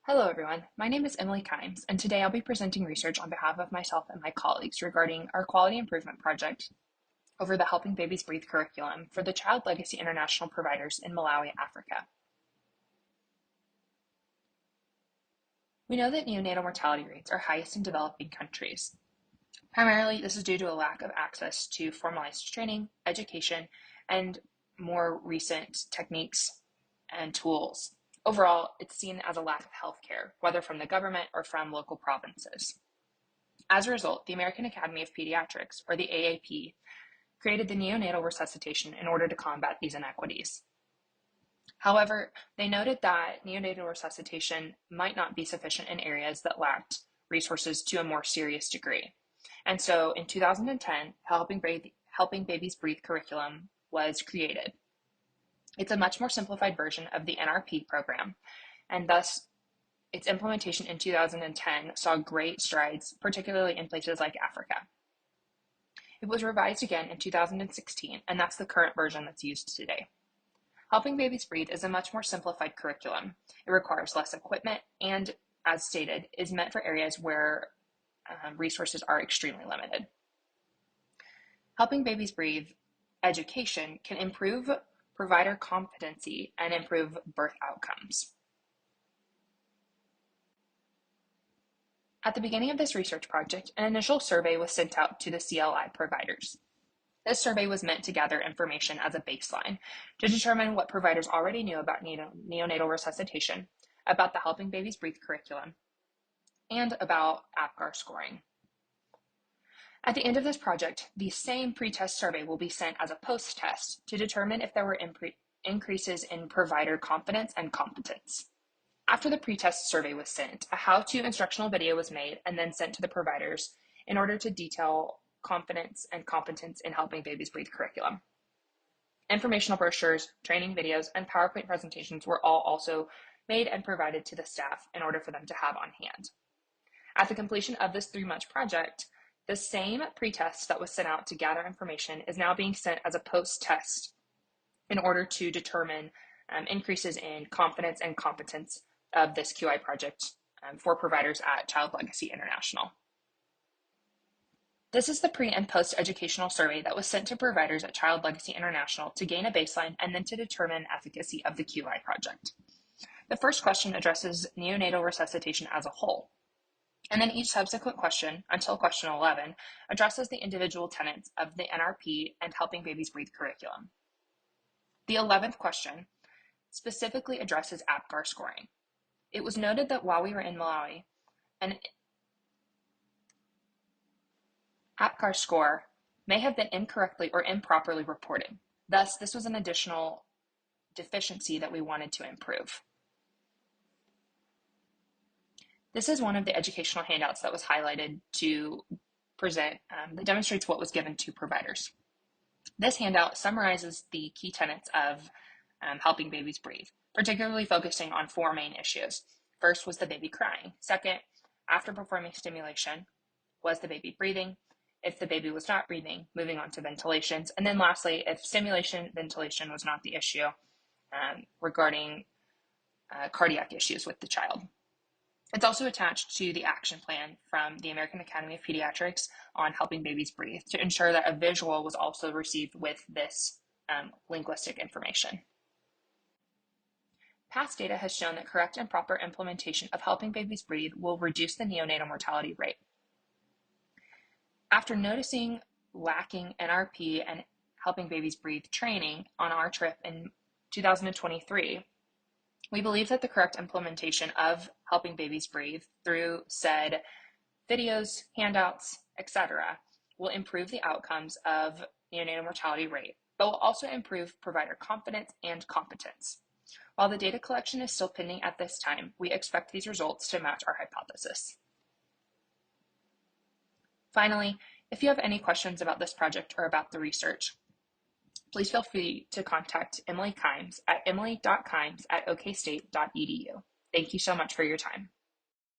Hello everyone, my name is Emily Kymes, and today I'll be presenting research on behalf of myself and my colleagues regarding our quality improvement project over the Helping Babies Breathe curriculum for the Child Legacy International providers in Malawi, Africa. We know that neonatal mortality rates are highest in developing countries. Primarily, this is due to a lack of access to formalized training, education, and more recent techniques and tools. Overall, it's seen as a lack of health care, whether from the government or from local provinces. As a result, the American Academy of Pediatrics, or the AAP, created the neonatal resuscitation in order to combat these inequities. However, they noted that neonatal resuscitation might not be sufficient in areas that lacked resources to a more serious degree. And so in 2010, Helping Babies Breathe curriculum was created. It's a much more simplified version of the NRP program, and thus its implementation in 2010 saw great strides, particularly in places like Africa. It was revised again in 2016, and that's the current version that's used today. Helping Babies Breathe is a much more simplified curriculum. It requires less equipment and, as stated, is meant for areas where resources are extremely limited. Helping Babies Breathe education can improve provider competency and improve birth outcomes. At the beginning of this research project, an initial survey was sent out to the CLI providers. This survey was meant to gather information as a baseline to determine what providers already knew about neonatal resuscitation, about the Helping Babies Breathe curriculum, and about APGAR scoring. At the end of this project, the same pre-test survey will be sent as a post-test to determine if there were increases in provider confidence and competence. After the pre-test survey was sent, a how-to instructional video was made and then sent to the providers in order to detail confidence and competence in Helping Babies Breathe curriculum. Informational brochures, training videos, and PowerPoint presentations were all also made and provided to the staff in order for them to have on hand. At the completion of this 3-month project, the same pretest that was sent out to gather information is now being sent as a post-test in order to determine increases in confidence and competence of this QI project for providers at Child Legacy International. This is the pre and post educational survey that was sent to providers at Child Legacy International to gain a baseline and then to determine efficacy of the QI project. The first question addresses neonatal resuscitation as a whole. And then each subsequent question, until question 11, addresses the individual tenets of the NRP and Helping Babies Breathe curriculum. The 11th question specifically addresses APGAR scoring. It was noted that while we were in Malawi, an APGAR score may have been incorrectly or improperly reported. Thus, this was an additional deficiency that we wanted to improve. This is one of the educational handouts that was highlighted to present that demonstrates what was given to providers. This handout summarizes the key tenets of Helping Babies Breathe, particularly focusing on 4 main issues. First was the baby crying. Second, after performing stimulation, was the baby breathing? If the baby was not breathing, moving on to ventilations. And then lastly, if stimulation, ventilation was not the issue, regarding cardiac issues with the child. It's also attached to the action plan from the American Academy of Pediatrics on Helping Babies Breathe to ensure that a visual was also received with this linguistic information. Past data has shown that correct and proper implementation of Helping Babies Breathe will reduce the neonatal mortality rate. After noticing lacking NRP and Helping Babies Breathe training on our trip in 2023, we believe that the correct implementation of Helping Babies Breathe through said videos, handouts, etc. will improve the outcomes of neonatal mortality rate, but will also improve provider confidence and competence. While the data collection is still pending at this time, we expect these results to match our hypothesis. Finally, if you have any questions about this project or about the research, please feel free to contact Emily Kymes at emily.kymes@okstate.edu. Thank you so much for your time.